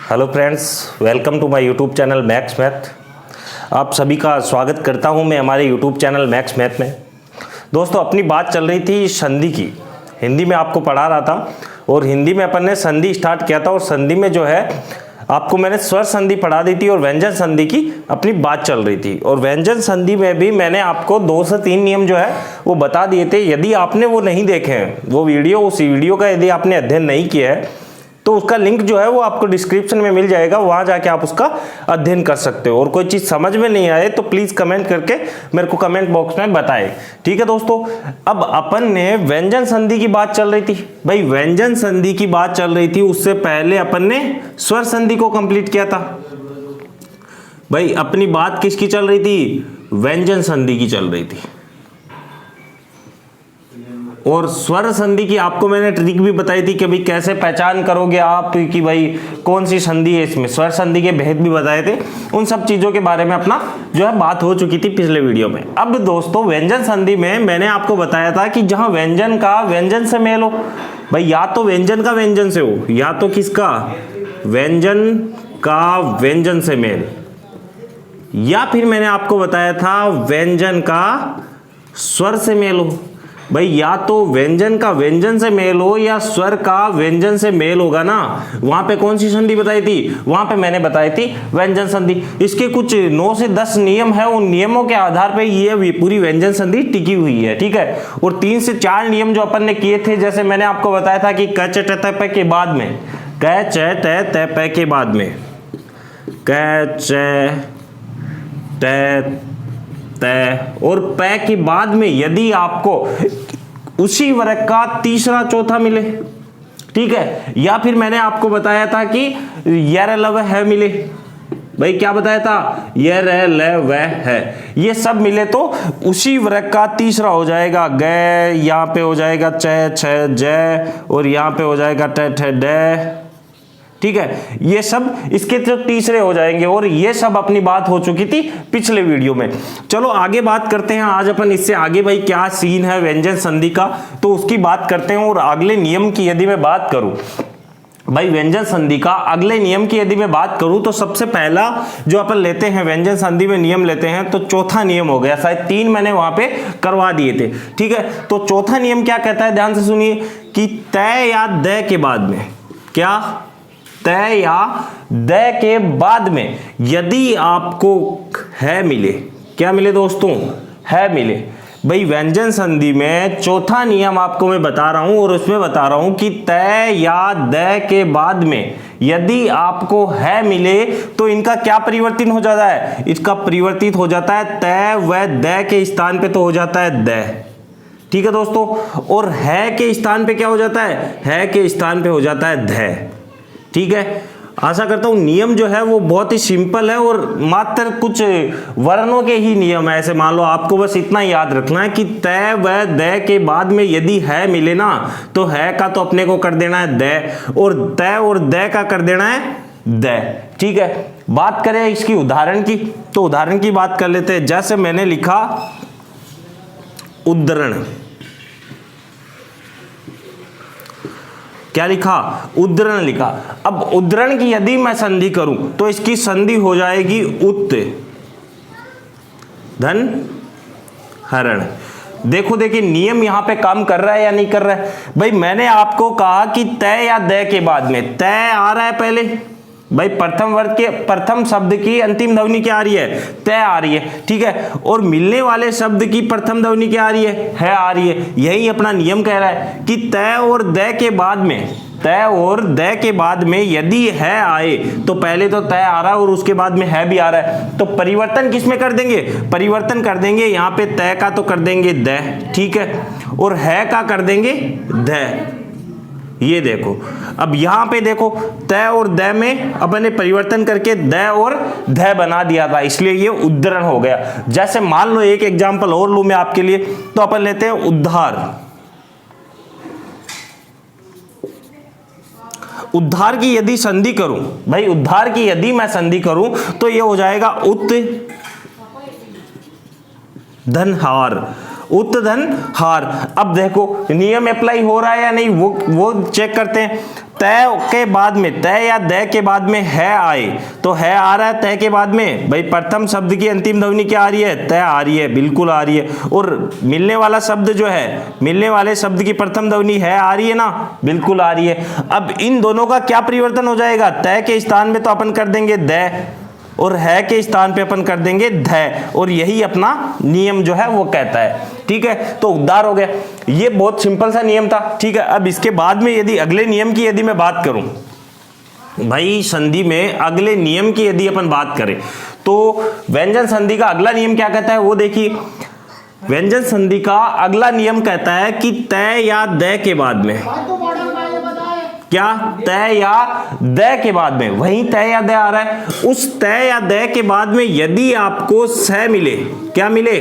Hello friends, welcome to my YouTube channel Max Math. आप सभी का स्वागत करता हूं मैं हमारे यूट्यूब चैनल मैक्स मैथ में। दोस्तों, अपनी बात चल रही थी संधि की। हिंदी में आपको पढ़ा रहा था और हिंदी में अपन ने संधि स्टार्ट किया था और संधि में जो है आपको मैंने स्वर संधि पढ़ा दी थी और व्यंजन संधि की अपनी बात चल रही थी। और व्यंजन संधि में भी मैंने आपको 2 से 3 नियम जो है वो बता दिए थे। यदि आपने वो नहीं देखे हैं, वो वीडियो, उस वीडियो का यदि आपने अध्ययन नहीं किया है तो उसका लिंक जो है वो आपको डिस्क्रिप्शन में मिल जाएगा, वहां जाके आप उसका अध्ययन कर सकते हो। और कोई चीज समझ में नहीं आए तो प्लीज कमेंट करके मेरे को कमेंट बॉक्स में बताएं, ठीक है दोस्तों। अब अपन ने व्यंजन संधि की बात चल रही थी भाई, व्यंजन संधि की बात चल रही थी, उससे पहले अपन ने स्वर संधि को कंप्लीट किया था। भाई अपनी बात किसकी चल रही थी? व्यंजन संधि की चल रही थी। और स्वर संधि की आपको मैंने ट्रिक भी बताई थी कि भाई कैसे पहचान करोगे आप कि भाई कौन सी संधि है इसमें। स्वर संधि के भेद भी बताए थे। उन सब चीजों के बारे में अपना जो है बात हो चुकी थी पिछले वीडियो में। अब दोस्तों, व्यंजन संधि में मैंने आपको बताया था कि जहां व्यंजन का व्यंजन से मेल हो, भाई या तो व्यंजन का व्यंजन से हो या तो किसका? व्यंजन का व्यंजन से मेल, या फिर मैंने आपको बताया था व्यंजन का स्वर से मेल हो। भाई या तो व्यंजन का व्यंजन से मेल हो या स्वर का व्यंजन से मेल होगा ना, वहां पे कौन सी संधि बताई थी? वहां पे मैंने बताई थी व्यंजन संधि। इसके कुछ 9 से 10 नियम है, उन नियमों के आधार पे ये पूरी व्यंजन संधि टिकी हुई है, ठीक है। और 3 से 4 नियम जो अपन ने किए थे, जैसे मैंने आपको बताया था कि क च ट त प के बाद में, क च ट त प के बाद में, क च ट तय और पै के बाद में यदि आपको उसी वर्ग का तीसरा चौथा मिले, ठीक है, या फिर मैंने आपको बताया था कि यर लव है मिले। भाई क्या बताया था? यर लव है, ये सब मिले तो उसी वर्ग का तीसरा हो जाएगा ग, यहाँ पे हो जाएगा च छ ज और यहाँ पे हो जाएगा ट ठ ड, ठीक है। ये सब इसके तो तीसरे हो जाएंगे और ये सब अपनी बात हो चुकी थी पिछले वीडियो में। चलो आगे बात करते हैं आज अपन इससे आगे। भाई क्या सीन है व्यंजन संधि का, तो उसकी बात करते हैं। और अगले नियम की यदि मैं बात करूं, भाई व्यंजन संधि का अगले नियम की यदि मैं बात करूं तो सबसे पहला जो अपन लेते हैं व्यंजन संधि में नियम लेते हैं तो चौथा नियम हो गया। शायद 3 मैंने वहां पे करवा दिए थे, ठीक है। तो चौथा नियम क्या कहता है, ध्यान से सुनिए, कि तय या द के बाद में, क्या? तय या द के बाद में यदि आपको है मिले, क्या मिले दोस्तों? है मिले। भाई व्यंजन संधि में चौथा नियम आपको मैं बता रहा हूं और उसमें बता रहा हूं कि तय या द के बाद में यदि आपको है मिले तो इनका क्या परिवर्तन हो जाता है? इसका परिवर्तित हो जाता है तय व द के स्थान पे तो हो जाता है द, ठीक है दोस्तों। और है के स्थान पे क्या हो जाता है? है के स्थान पे हो जाता है ध, ठीक है। आशा करता हूं नियम जो है वो बहुत ही सिंपल है और मात्र कुछ वर्णों के ही नियम है। ऐसे मान लो आपको बस इतना याद रखना है कि तय व द के बाद में यदि है मिले ना तो है का तो अपने को कर देना है द और तय और द का कर देना है द, ठीक है। बात करें इसकी उदाहरण की, तो उदाहरण की बात कर लेते हैं। जैसे मैंने लिखा उद्धरण, क्या लिखा? उद्धरण लिखा। अब उद्धरण की यदि मैं संधि करूं तो इसकी संधि हो जाएगी उत धन हरण। देखो देखिए नियम यहां पे काम कर रहा है या नहीं कर रहा है? भाई मैंने आपको कहा कि तय या द के बाद में तय आ रहा है पहले, भाई प्रथम वर्ग के प्रथम शब्द की अंतिम ध्वनि क्या आ रही है? तय आ रही है, ठीक है। और मिलने वाले शब्द की प्रथम ध्वनि क्या आ रही है आ रही है। यही अपना नियम कह रहा है कि तय और द के बाद में, तय और द के बाद में यदि है आए तो पहले तो तय आ रहा है और उसके बाद में है भी आ रहा है, तो परिवर्तन किस में कर देंगे? परिवर्तन कर देंगे यहाँ पे तय का तो कर देंगे द, ठीक है, और है का कर देंगे ध। ये देखो, अब यहां पे देखो तय और द में अपन ने परिवर्तन करके द और ध बना दिया था, इसलिए ये उद्धरण हो गया। जैसे मान लो एक एग्जांपल और लूं मैं आपके लिए, तो अपन लेते हैं उद्धार। उद्धार की यदि संधि करूं, भाई उद्धार की यदि मैं संधि करूं तो ये हो जाएगा उत धनहार, उत्तधन हार। अब देखो नियम अप्लाई हो रहा है या नहीं, वो चेक करते हैं। तय के बाद में, तय या दय के बाद में है आए, तो है आ रहा है तय के बाद में, भाई प्रथम शब्द की अंतिम ध्वनि क्या आ रही है, तय आ रही है, बिल्कुल आ रही है। और मिलने वाला शब्द जो है, मिलने वाले शब्द की प्रथम ध्वनि है आ रही है ना, बिल्कुल आ रही है। अब इन दोनों का क्या परिवर्तन हो जाएगा, तय के स्थान में तो अपन कर देंगे दय, और है के स्थान पे अपन कर देंगे धय, और यही अपना नियम जो है वो कहता है। ठीक है, तो उद्धार हो गया। ये बहुत सिंपल सा नियम था। ठीक है, अब इसके बाद में यदि अगले नियम की यदि मैं बात करूं, भाई संधि में अगले नियम की यदि अपन बात करें तो व्यंजन संधि का अगला नियम क्या कहता है वो देखिए। व्यंजन संधि का अगला नियम कहता है कि तय या दय के बाद में, क्या तय या दय के बाद में, वही तय या दय आ रहा है, उस तय या दय के बाद में यदि आपको स मिले, क्या मिले,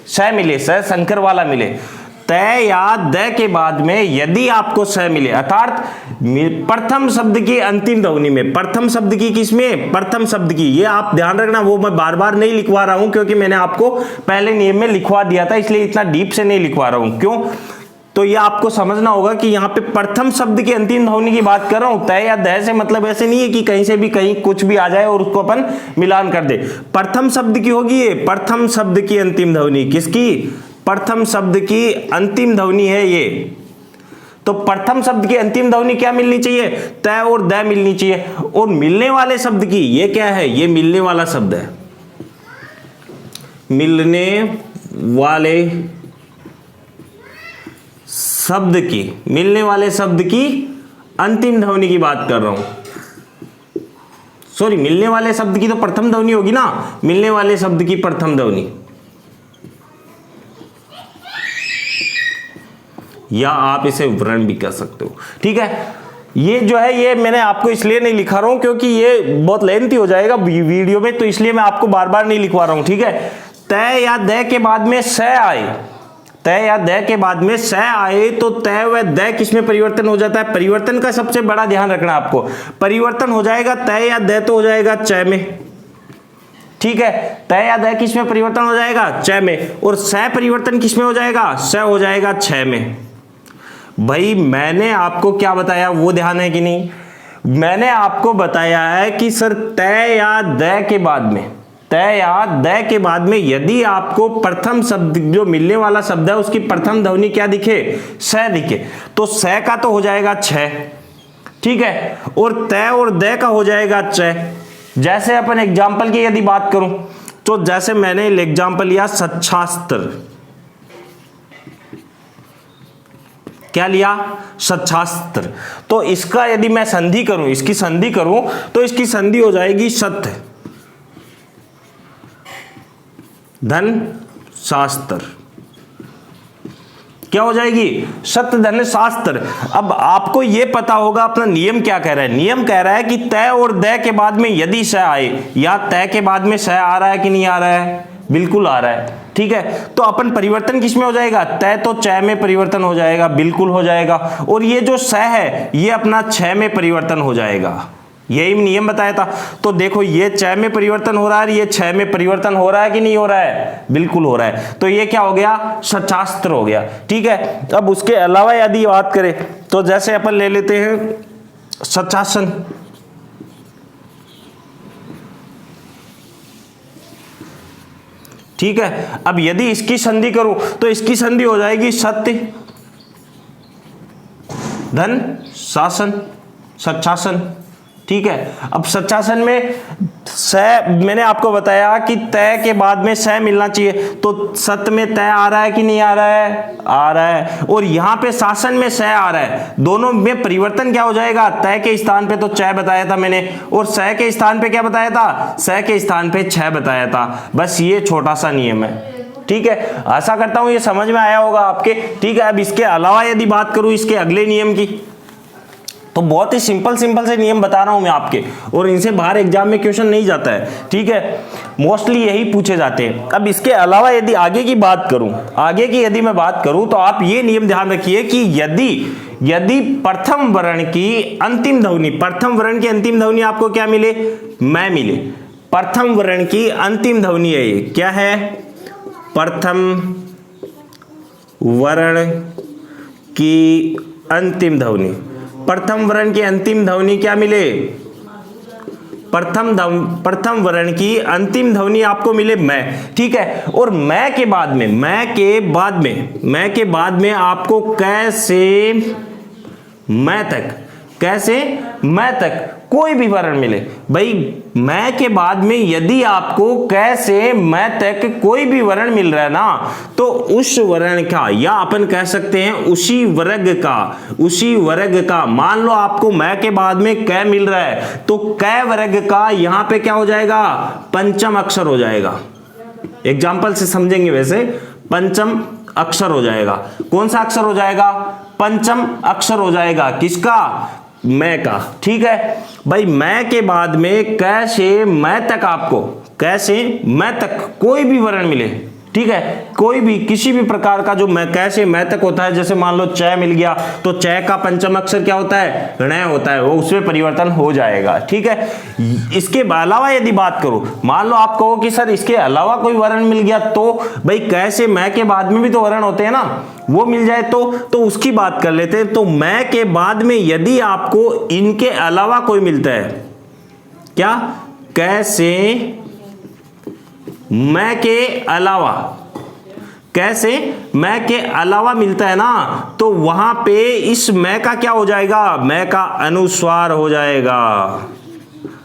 स मिले, स संकर वाला मिले, तय या दय के बाद में यदि आपको स मिले, अर्थात प्रथम शब्द की अंतिम ध्वनि में, प्रथम शब्द की किसमें, प्रथम शब्द की, ये आप ध्यान रखना, वो मैं बार बार नहीं लिखवा रहा हूं क्योंकि मैंने आपको पहले नियम में लिखवा दिया था, इसलिए इतना डीप से नहीं लिखवा रहा हूं। क्यों, तो ये आपको समझना होगा कि यहाँ पे प्रथम शब्द की अंतिम ध्वनि की बात कर रहा हूं। तय या दय से मतलब ऐसे नहीं है कि कहीं से भी कहीं कुछ भी आ जाए और उसको अपन मिलान कर दे। प्रथम शब्द की होगी ये, प्रथम शब्द की अंतिम ध्वनि, किसकी, प्रथम शब्द की अंतिम ध्वनि है ये। तो प्रथम शब्द की अंतिम ध्वनि क्या मिलनी चाहिए, तय और दय मिलनी चाहिए। और मिलने वाले शब्द की ये क्या है, ये मिलने वाला शब्द है, मिलने वाले शब्द की, मिलने वाले शब्द की अंतिम ध्वनि की बात कर रहा हूं। सॉरी, मिलने वाले शब्द की तो प्रथम ध्वनि होगी ना, मिलने वाले शब्द की प्रथम ध्वनि, या आप इसे वर्ण भी कह सकते हो। ठीक है, ये जो है ये मैंने आपको इसलिए नहीं लिखा रहा हूं क्योंकि ये बहुत लेंथी हो जाएगा वीडियो में, तो इसलिए मैं आपको बार बार नहीं लिखवा रहा हूं। ठीक है, तय या दय के बाद में स आए, तय या दय के बाद में स आए तो तय व दय किसमें परिवर्तन हो जाता है, परिवर्तन का सबसे बड़ा ध्यान रखना आपको, परिवर्तन हो जाएगा तय या दय तो हो जाएगा च में। ठीक है, तय या दय किसमें परिवर्तन हो जाएगा, च में, और स परिवर्तन किसमें हो जाएगा, स हो जाएगा छ में। भाई मैंने आपको क्या बताया वो ध्यान है कि नहीं, मैंने आपको बताया है कि सर तय या दय के बाद में, तय या दय के बाद में यदि आपको प्रथम शब्द जो मिलने वाला शब्द है उसकी प्रथम ध्वनि क्या दिखे, स दिखे, तो स का तो हो जाएगा छ। ठीक है, और तय और दय का हो जाएगा च। जैसे अपन एग्जाम्पल की यदि बात करूं तो जैसे मैंने एग्जाम्पल लिया सच्छास्त्र, क्या लिया, सच्छास्त्र, तो इसका यदि मैं संधि करूं, इसकी संधि करूं तो इसकी संधि हो जाएगी सत्य धन शास्त्र, क्या हो जाएगी, सत्य धन शास्त्र। अब आपको यह पता होगा अपना नियम क्या कह रहा है, नियम कह रहा है कि तय और दय के बाद में यदि स आए, या तय के बाद में स आ रहा है कि नहीं आ रहा है, बिल्कुल आ रहा है। ठीक है, तो अपन परिवर्तन किसमें हो जाएगा, तय तो च में परिवर्तन हो जाएगा, बिल्कुल हो जाएगा, और ये जो स है ये अपना छ में परिवर्तन हो जाएगा, यही नियम बताया था। तो देखो ये च में परिवर्तन हो रहा है, ये छ में परिवर्तन हो रहा है कि नहीं हो रहा है, बिल्कुल हो रहा है, तो ये क्या हो गया, सच्छास्त्र हो गया। ठीक है, अब उसके अलावा यदि बात करें तो जैसे अपन ले लेते हैं सच्छासन, ठीक है, अब यदि इसकी संधि करूं तो इसकी संधि हो जाएगी सत्य धन शासन, सच्छासन। ठीक है, अब सच्छासन में स मैंने आपको बताया कि तय के बाद में स मिलना चाहिए, तो सत्य में तय आ रहा है कि नहीं आ रहा है, आ रहा है, और यहां पे शासन में स आ रहा है, दोनों में परिवर्तन क्या हो जाएगा, तय के स्थान पे तो च बताया था मैंने, और स के स्थान पे क्या बताया था, स के स्थान पे छ बताया था। बस ये छोटा सा नियम है। ठीक है, आशा करता हूं ये समझ में आया होगा आपके। ठीक है, अब इसके अलावा यदि बात करूं इसके अगले नियम की, तो बहुत ही सिंपल से नियम बता रहा हूं मैं आपके, और इनसे बाहर एग्जाम में क्वेश्चन नहीं जाता है। ठीक है, मोस्टली यही पूछे जाते हैं। अब इसके अलावा यदि आगे की बात करूं, आगे की यदि मैं बात करूं तो आप ये नियम ध्यान रखिए कि यदि प्रथम वर्ण की अंतिम ध्वनि, प्रथम वर्ण की अंतिम ध्वनि आपको क्या मिले, मैं मिले, प्रथम वर्ण की अंतिम ध्वनि है, ये क्या है, प्रथम वर्ण की अंतिम ध्वनि, प्रथम वर्ण की अंतिम ध्वनि क्या मिले, प्रथम वर्ण की अंतिम ध्वनि आपको मिले मैं, ठीक है। और मैं के बाद में आपको कैसे मैं तक कोई भी वर्ण मिले। भाई मैं के बाद में यदि आपको कैसे मैं तक कोई भी वर्ण मिल रहा है ना, तो उस वर्ण का, या अपन कह सकते हैं उसी वर्ग का, मान लो आपको मैं के बाद में कै मिल रहा है, तो कै वर्ग का यहां पे क्या हो जाएगा, पंचम अक्षर हो जाएगा। एग्जाम्पल से समझेंगे, वैसे पंचम अक्षर हो जाएगा। कौन सा अक्षर हो जाएगा, पंचम अक्षर हो जाएगा, किसका, मैं का, ठीक है। भाई मैं के बाद में कैसे मैं तक, आपको कैसे मैं तक कोई भी वर्ण मिले, ठीक है, कोई भी किसी भी प्रकार का जो मैं कैसे मैं तक होता है, जैसे मान लो च मिल गया, तो च का पंचम अक्षर क्या होता है, ण होता है, वो उसमें परिवर्तन हो जाएगा, ठीक है। इसके अलावा यदि बात करो, मान लो आप कहो कि सर इसके अलावा कोई वर्ण मिल गया, तो भाई कैसे मैं के बाद में भी तो वर्ण होते हैं ना, वो मिल जाए तो उसकी बात कर लेते हैं। तो मैं के बाद में यदि आपको इनके अलावा कोई मिलता है, क्या, कैसे मैं के अलावा, कैसे मैं के अलावा मिलता है ना, तो वहां पे इस मैं का क्या हो जाएगा, मैं का अनुस्वार हो जाएगा,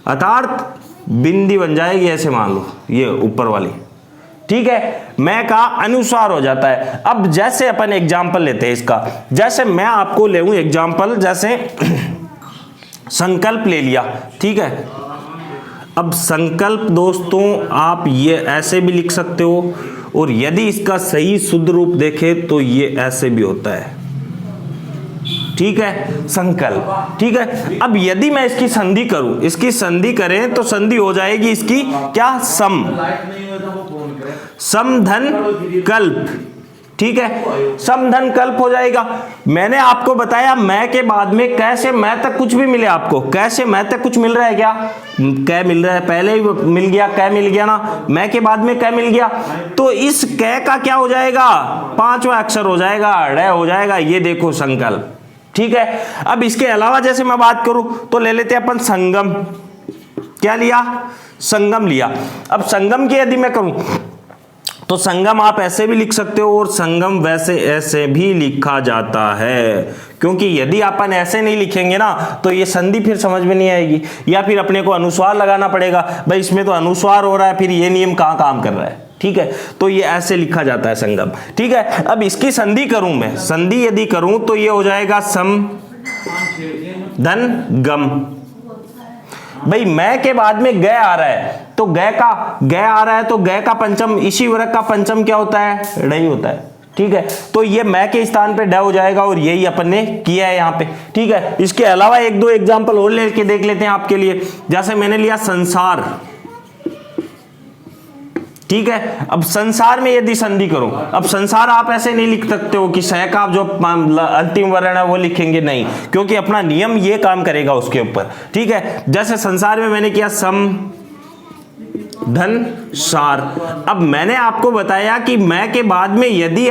अर्थात बिंदी बन जाएगी, ऐसे मान लो ये ऊपर वाली, ठीक है, मैं का अनुस्वार हो जाता है। अब जैसे अपन एग्जाम्पल लेते हैं इसका, जैसे मैं आपको ले एग्जाम्पल, जैसे संकल्प ले लिया, ठीक है। अब संकल्प दोस्तों आप ये ऐसे भी लिख सकते हो, और यदि इसका सही शुद्ध रूप देखें तो ये ऐसे भी होता है, ठीक है, संकल्प, ठीक है। अब यदि मैं इसकी संधि करूं, इसकी संधि करें तो संधि हो जाएगी इसकी क्या, समधन कल्प, ठीक है, समधन कल्प हो जाएगा। मैंने आपको बताया मैं के बाद में कैसे मैं तक कुछ भी मिले, आपको कैसे मैं तक कुछ मिल रहा है क्या, कै मिल रहा है, पहले ही मिल गया, कै मिल गया ना, मैं के बाद में कै मिल गया, तो इस कै का क्या हो जाएगा, पांचवा अक्षर हो जाएगा, ड़ हो जाएगा, ये देखो संकल्प, ठीक है। अब इसके अलावा जैसे मैं बात करूं तो ले लेते हैं अपन संगम, क्या लिया, संगम लिया। अब संगम की यदि मैं करूं तो संगम आप ऐसे भी लिख सकते हो, और संगम वैसे ऐसे भी लिखा जाता है, क्योंकि यदि अपन ऐसे नहीं लिखेंगे ना तो ये संधि फिर समझ में नहीं आएगी, या फिर अपने को अनुस्वार लगाना पड़ेगा, भाई इसमें तो अनुस्वार हो रहा है, फिर ये नियम कहाँ काम कर रहा है, ठीक है। तो ये ऐसे लिखा जाता है संगम, ठीक है। अब इसकी संधि करूं मैं, संधि यदि करूं तो ये हो जाएगा सम धन गम। भाई मैं के बाद में गय आ रहा है, तो गय आ रहा है, तो गय का पंचम, इसी वर्ग का पंचम क्या होता है, ड़ होता है, ठीक है। तो ये मैं के स्थान पे ड हो जाएगा, और यही अपन ने किया है यहाँ पे, ठीक है। इसके अलावा एक दो एग्जांपल और लेके देख लेते हैं आपके लिए, जैसे मैंने लिया संसार, ठीक है। अब संसार में यदि संधि करो, अब संसार आप ऐसे नहीं लिख सकते हो कि सह का जो अंतिम वर्ण है वो लिखेंगे, नहीं, क्योंकि अपना नियम ये काम करेगा उसके ऊपर, ठीक है। जैसे संसार में मैंने किया सम धन सार। अब मैंने आपको बताया कि मैं के बाद में यदि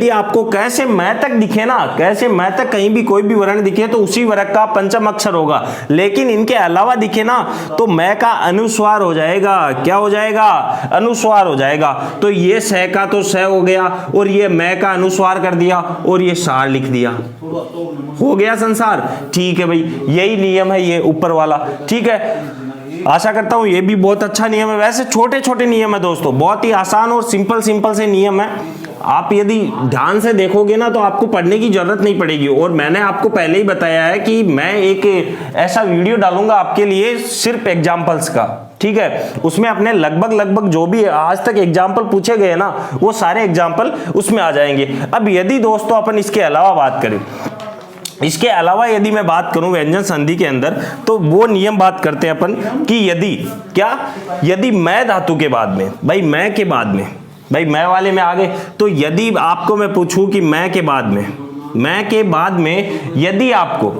आपको कैसे मैं तक दिखे ना, कैसे मैं तक कहीं भी कोई भी वर्ण दिखे तो उसी वर्ग का पंचम अक्षर होगा, लेकिन इनके अलावा दिखे ना तो मैं का अनुस्वार हो जाएगा, क्या हो जाएगा, अनुस्वार हो जाएगा। तो ये सह का तो सह हो गया, और ये मैं का अनुस्वार कर दिया, और ये सार लिख दिया, हो गया संसार, ठीक है भाई, यही नियम है ये ऊपर वाला, ठीक है। आशा करता हूं ये भी बहुत अच्छा नियम है। वैसे छोटे छोटे नियम है दोस्तों, बहुत ही आसान और सिंपल से नियम है। आप यदि ध्यान से देखोगे ना तो आपको पढ़ने की जरूरत नहीं पड़ेगी। और मैंने आपको पहले ही बताया है कि मैं एक ऐसा वीडियो डालूंगा आपके लिए सिर्फ एग्जाम्पल्स का, ठीक है। उसमें अपने लगभग जो भी आज तक एग्जाम्पल पूछे गए ना वो सारे एग्जाम्पल उसमें आ जाएंगे। अब यदि दोस्तों अपन इसके अलावा बात करें, इसके अलावा यदि मैं बात करूं व्यंजन संधि के अंदर, तो वो नियम बात करते हैं अपन कि यदि मैं धातु के बाद में, भाई मैं के बाद में, भाई मैं वाले में आ गए, तो यदि आपको मैं पूछूं कि मैं के बाद में यदि आपको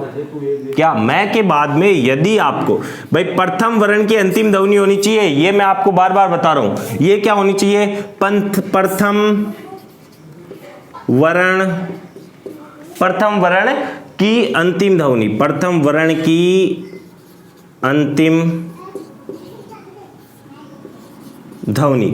मैं के बाद में यदि आपको भाई प्रथम वर्ण की अंतिम ध्वनि होनी चाहिए, ये मैं आपको बार बार बता रहा हूं, ये क्या होनी चाहिए, प्रथम वर्ण की अंतिम ध्वनि, प्रथम वर्ण की अंतिम ध्वनि।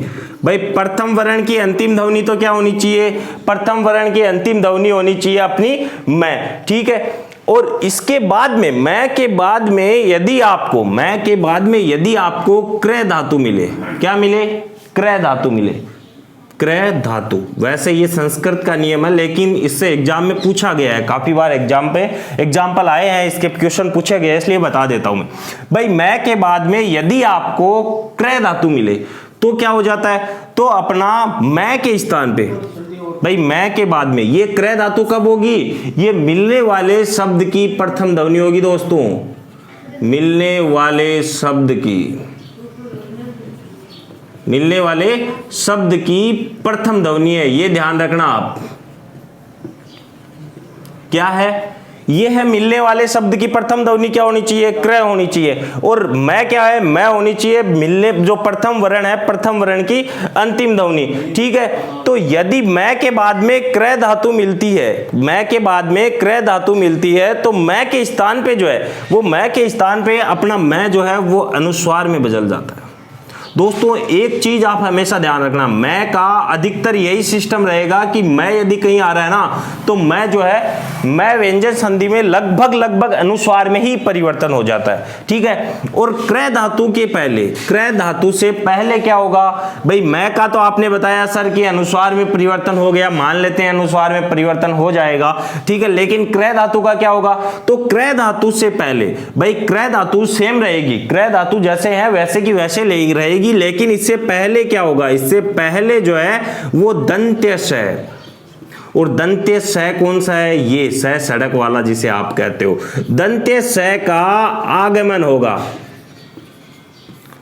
भाई प्रथम वर्ण की अंतिम ध्वनि तो क्या होनी चाहिए, प्रथम वर्ण की अंतिम ध्वनि होनी चाहिए अपनी मैं, ठीक है। और इसके बाद में मैं के बाद में यदि आपको, मैं के बाद में यदि आपको क्रय धातु मिले, क्या मिले, क्रय धातु मिले, क्रय धातु। वैसे ये संस्कृत का नियम है, लेकिन इससे एग्जाम में पूछा गया है, काफी बार एग्जाम्पल आए हैं, इसके क्वेश्चन पूछे गए, इसलिए बता देता हूं मैं। भाई मैं के बाद में यदि आपको क्रय धातु मिले तो क्या हो जाता है, तो अपना मैं के स्थान पे, भाई मैं के बाद में ये क्रय धातु कब होगी, ये मिलने वाले शब्द की प्रथम ध्वनि होगी दोस्तों, मिलने वाले शब्द की, मिलने वाले शब्द की प्रथम ध्वनि है, ये ध्यान रखना आप। क्या है, ये है मिलने वाले शब्द की प्रथम ध्वनि क्या होनी चाहिए, क्रय होनी चाहिए। और मैं क्या है, मैं होनी चाहिए मिलने, जो प्रथम वर्ण है, प्रथम वर्ण की अंतिम ध्वनि, ठीक है। तो यदि मैं के बाद में क्रय धातु मिलती है, मैं के बाद में क्रय धातु मिलती है, तो मैं के स्थान पे जो है, वो मैं के स्थान पे अपना मैं जो है वो अनुस्वार में बदल जाता है। दोस्तों एक चीज आप हमेशा ध्यान रखना, मैं का अधिकतर यही सिस्टम रहेगा कि मैं यदि कहीं आ रहा है ना, तो मैं जो है, मैं व्यंजन संधि में लगभग अनुस्वार में ही परिवर्तन हो जाता है, ठीक है। और क्रय धातु के पहले, क्रय धातु से पहले क्या होगा, भाई मैं का तो आपने बताया सर कि अनुस्वार में परिवर्तन हो गया, मान लेते हैं अनुस्वार में परिवर्तन हो जाएगा, ठीक है। लेकिन क्रय धातु का क्या होगा, तो क्रय धातु से पहले, भाई क्रय धातु सेम रहेगी, क्रय धातु जैसे है वैसे की वैसे रहेगी, लेकिन इससे पहले क्या होगा, इससे पहले जो है वो दंत्य स है। और दंत्य स कौन सा है, ये स सड़क वाला जिसे आप कहते हो, दंत्य स का आगमन होगा,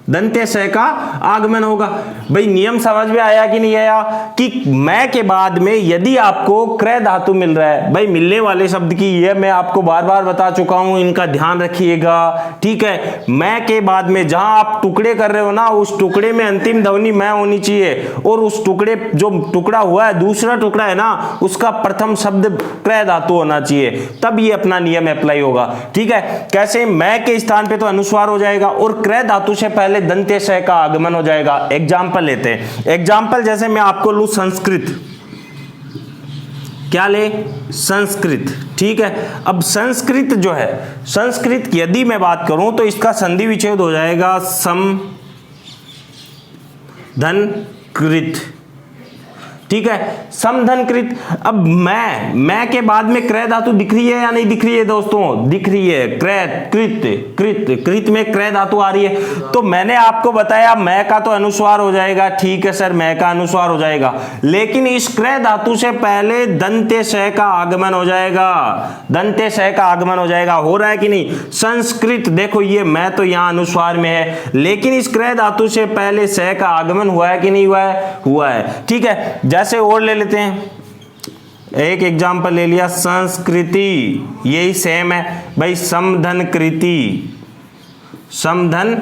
दंत्य स का आगमन होगा। भाई नियम समझ में आया कि नहीं आया, कि मैं के बाद में यदि आपको क्रय धातु मिल रहा है, भाई मिलने वाले शब्द की, ये मैं आपको बार बार बता चुका हूं, इनका ध्यान रखिएगा, ठीक है। मैं के बाद में जहां आप टुकड़े कर रहे हो ना, उस टुकड़े में अंतिम ध्वनि मैं होनी चाहिए, और उस टुकड़े, जो टुकड़ा हुआ है, दूसरा टुकड़ा है ना, उसका प्रथम शब्द क्रय धातु होना चाहिए, तब ये अपना नियम अप्लाई होगा, ठीक है। कैसे, मैं के स्थान पे तो अनुस्वार हो जाएगा, और क्रय धातु से पहले दंत्य स का आगमन हो जाएगा। एग्जाम्पल लेते हैं, एग्जाम्पल जैसे मैं आपको लूं संस्कृत, क्या ले, संस्कृत, ठीक है। अब संस्कृत जो है, संस्कृत यदि मैं बात करूं तो इसका संधि विच्छेद हो जाएगा सम धन कृत, ठीक है, समधनकृत। अब मैं के बाद में क्रय धातु दिख रही है या नहीं दिख रही है दोस्तों, दिख रही है, क्रय कृत, कृत कृत में क्रय धातु आ रही है। तो मैंने आपको बताया मैं का तो अनुस्वार हो जाएगा, ठीक है सर, मैं का अनुस्वार हो जाएगा, लेकिन इस क्रय धातु से पहले दंत्य स का आगमन हो जाएगा, दंत्य स का आगमन हो जाएगा। हो रहा है कि नहीं, संस्कृत देखो, ये मैं तो यहां अनुस्वार में है, लेकिन इस क्रय धातु से पहले स का आगमन हुआ है कि नहीं हुआ है, हुआ है, ठीक है। जैसे और ले लेते हैं, एक एग्जांपल ले लिया, संस्कृति, यही सेम है भाई, समधन कृति, समधन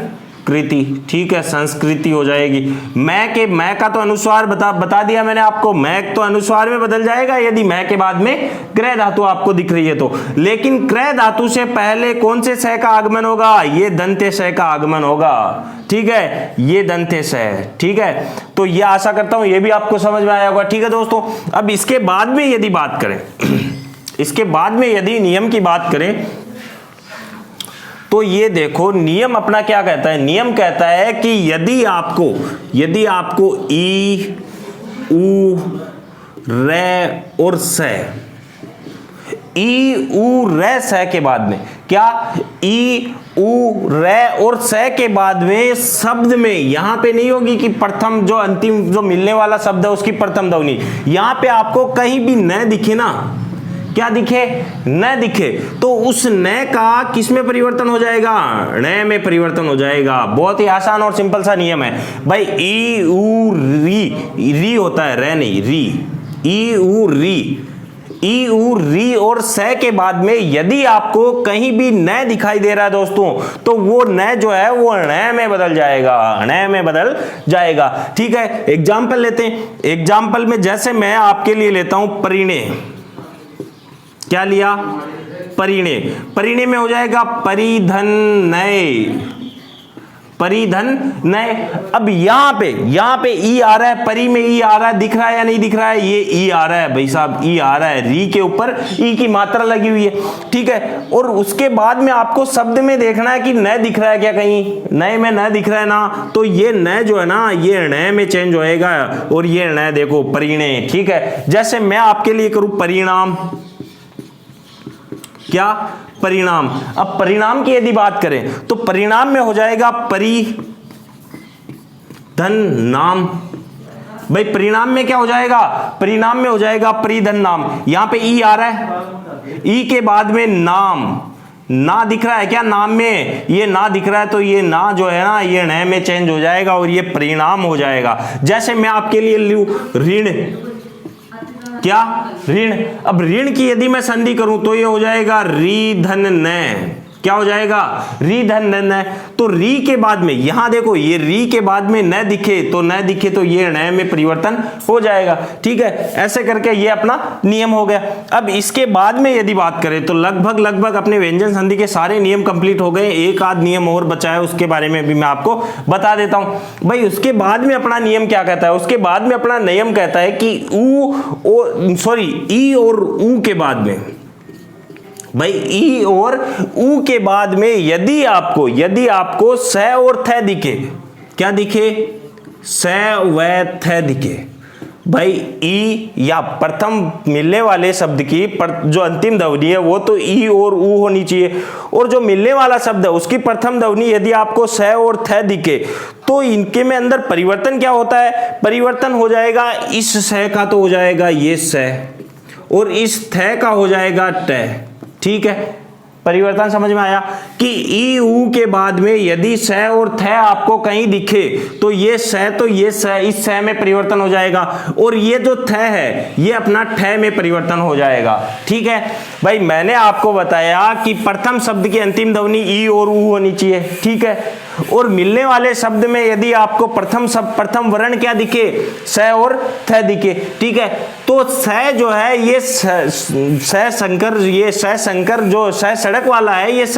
कृति, ठीक है, संस्कृति हो जाएगी। मैं का तो अनुस्वार बता दिया मैंने आपको, मैं तो अनुस्वार में बदल जाएगा यदि मैं के बाद में क्रय धातु आपको दिख रही है तो, लेकिन क्रय धातु से पहले कौन से स का आगमन होगा, ये दंत्य स का आगमन होगा, ठीक है, ये दंत्य स है, ठीक है। तो ये आशा करता हूं ये भी आपको समझ में आया होगा, ठीक है दोस्तों। अब इसके बाद में यदि बात करें, इसके बाद में यदि नियम की बात करें, तो ये देखो नियम अपना क्या कहता है, नियम कहता है कि यदि आपको ई, उ, रे और स, ई, उ, रे, स के बाद में क्या, ई, उ, रे और स के बाद में शब्द में यहां पे नहीं होगी कि प्रथम जो अंतिम जो मिलने वाला शब्द है उसकी प्रथम ध्वनि, यहां पे आपको कहीं भी न दिखे ना, क्या दिखे, न दिखे, तो उस न का किस में परिवर्तन हो जाएगा, न में परिवर्तन हो जाएगा। बहुत ही आसान और सिंपल सा नियम है भाई, ई, उ, री होता है, रे नहीं, री, ई, उ, री, ई, उ, री और स के बाद में यदि आपको कहीं भी न दिखाई दे रहा है दोस्तों, तो वो न जो है वो न में बदल जाएगा, न में बदल जाएगा, ठीक है। एग्जाम्पल लेते हैं, एग्जाम्पल में जैसे मैं आपके लिए लेता हूं परिणय, क्या लिया, परिणे, परिणे में हो जाएगा परिधन नय, परिधन नय। अब यहां पे ई आ रहा है, परी में ई आ रहा है, दिख रहा है या नहीं दिख रहा है, ये ई आ रहा है भाई साहब, ई आ रहा है, री के ऊपर ई की मात्रा लगी हुई है, ठीक है। और उसके बाद में आपको शब्द में देखना है कि नय दिख रहा है क्या, कहीं नय में न दिख रहा है ना, तो ये नय जो है ना ये ण में चेंज होएगा, और ये ण देखो परिणे, ठीक है। जैसे मैं आपके लिए करूं परिणाम, क्या परिणाम। अब परिणाम की यदि बात करें तो परिणाम में हो जाएगा परिधन नाम। भाई परिणाम में क्या हो जाएगा, परिणाम में हो जाएगा परिधन नाम। यहां पे ई आ रहा है, ई के बाद में नाम, ना दिख रहा है क्या नाम में, ये ना दिख रहा है, तो ये ना जो है ना ये ण में चेंज हो जाएगा और ये परिणाम हो जाएगा। जैसे मैं आपके लिए लूं ऋण, क्या ऋण। अब ऋण की यदि मैं संधि करूं तो ये हो जाएगा री धन न, क्या हो जाएगा री धन न। तो री के बाद में यहां देखो ये री के बाद में न दिखे तो ये ण में परिवर्तन हो जाएगा, ठीक है। ऐसे करके ये अपना नियम हो गया। अब इसके बाद में यदि बात करें तो लगभग अपने व्यंजन संधि के सारे नियम कंप्लीट हो गए। एक आध नियम और बचा है, उसके बारे में भी मैं आपको बता देता हूं। भाई उसके बाद में अपना नियम क्या कहता है, उसके बाद में अपना नियम कहता है कि ई और ऊ के बाद में, भाई ई और ऊ के बाद में यदि आपको स और थ दिखे, क्या दिखे, स व थ दिखे, भाई ई या प्रथम मिलने वाले शब्द की जो अंतिम ध्वनि है वो तो ई और ऊ होनी चाहिए, और जो मिलने वाला शब्द है उसकी प्रथम ध्वनि यदि आपको स और थ दिखे तो इनके में अंदर परिवर्तन क्या होता है, परिवर्तन हो जाएगा, इस स का तो हो जाएगा ये स, और इस थ का हो जाएगा ट, ठीक है। परिवर्तन समझ में आया कि ई ऊ के बाद में यदि स और थ आपको कहीं दिखे तो ये स तो ये स, इस स में परिवर्तन हो जाएगा, और ये जो थ है ये अपना ठ में परिवर्तन हो जाएगा, ठीक है। भाई मैंने आपको बताया कि प्रथम शब्द की अंतिम ध्वनि ई और ऊ होनी चाहिए, ठीक है। और मिलने वाले शब्द में यदि आपको प्रथम वर्ण क्या दिखे, स और थ दिखे, ठीक है, तो स जो है ये स संकर जो स सड़क वाला है ये स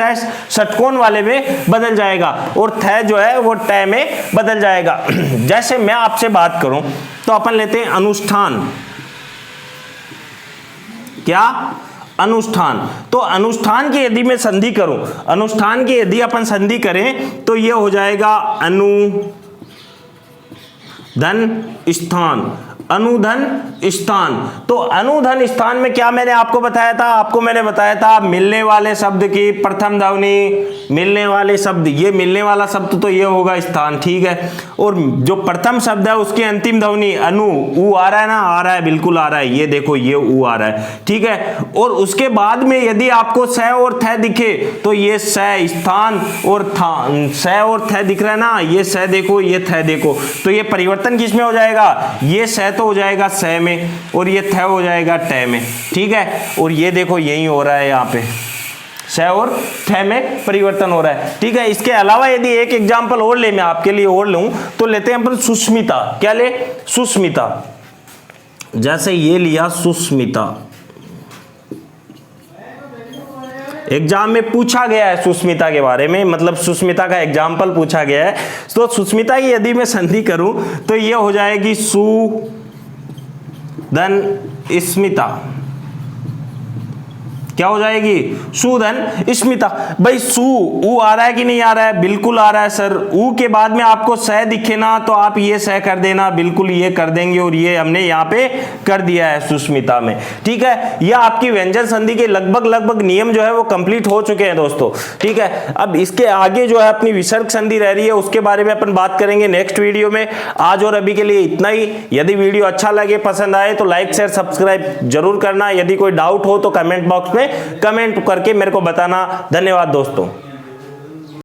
षटकोण वाले में बदल जाएगा, और थ जो है वो ट में बदल जाएगा। जैसे मैं आपसे बात करूं तो अपन लेते हैं अनुष्ठान, क्या अनुष्ठान। तो अनुष्ठान की यदि मैं संधि करूं, अनुष्ठान की यदि अपन संधि करें तो ये हो जाएगा अनुधन स्थान, अनुधन स्थान। तो अनुधन स्थान में क्या मैंने आपको बताया था, आपको मैंने बताया था मिलने वाले शब्द की प्रथम ध्वनि, मिलने वाले शब्द, ये मिलने वाला शब्द तो ये होगा स्थान, ठीक है। और जो प्रथम शब्द है उसकी अंतिम ध्वनि अनु, ऊ आ रहा है ना, आ रहा है, बिल्कुल आ रहा है, ये देखो ये ऊ आ रहा है, ठीक है। और उसके बाद में यदि आपको स और थ दिखे तो ये स स्थान और स और थ दिख रहा है ना, ये स देखो ये थ देखो, तो ये परिवर्तन किसमें हो जाएगा, ये स तो हो जाएगा स में और ये थ हो जाएगा ट में, ठीक है। और ये देखो यही हो रहा है, यहाँ पे स और थ में परिवर्तन हो रहा है, ठीक है। इसके अलावा यदि एक एग्जांपल और ले, मैं आपके लिए और लूं तो लेते हैं अपन सुस्मिता। क्या ले, सुस्मिता। जैसे ये लिया सुस्मिता, एग्जाम में पूछा गया है सुस्मिता के बारे में, मतलब सुस्मिता का एग्जाम्पल पूछा गया है। तो सुस्मिता की यदि मैं संधि करूं तो ये हो जाएगी सुधन स्मिता, क्या हो जाएगी, सुधन स्मिता। भाई सु ऊ आ रहा है कि नहीं आ रहा है, बिल्कुल आ रहा है सर। ऊ के बाद में आपको स दिखे ना तो आप ये स कर देना, बिल्कुल ये कर देंगे, और ये हमने यहाँ पे कर दिया है सुस्मिता में, ठीक है। यह आपकी व्यंजन संधि के लगभग नियम जो है वो कंप्लीट हो चुके हैं दोस्तों, ठीक है। अब इसके आगे जो है अपनी विसर्ग संधि रह रही है, उसके बारे में अपन बात करेंगे नेक्स्ट वीडियो में। आज और अभी के लिए इतना ही। यदि वीडियो अच्छा लगे, पसंद आए तो लाइक शेयर सब्सक्राइब जरूर करना। यदि कोई डाउट हो तो कमेंट बॉक्स में कमेंट करके मेरे को बताना। धन्यवाद दोस्तों।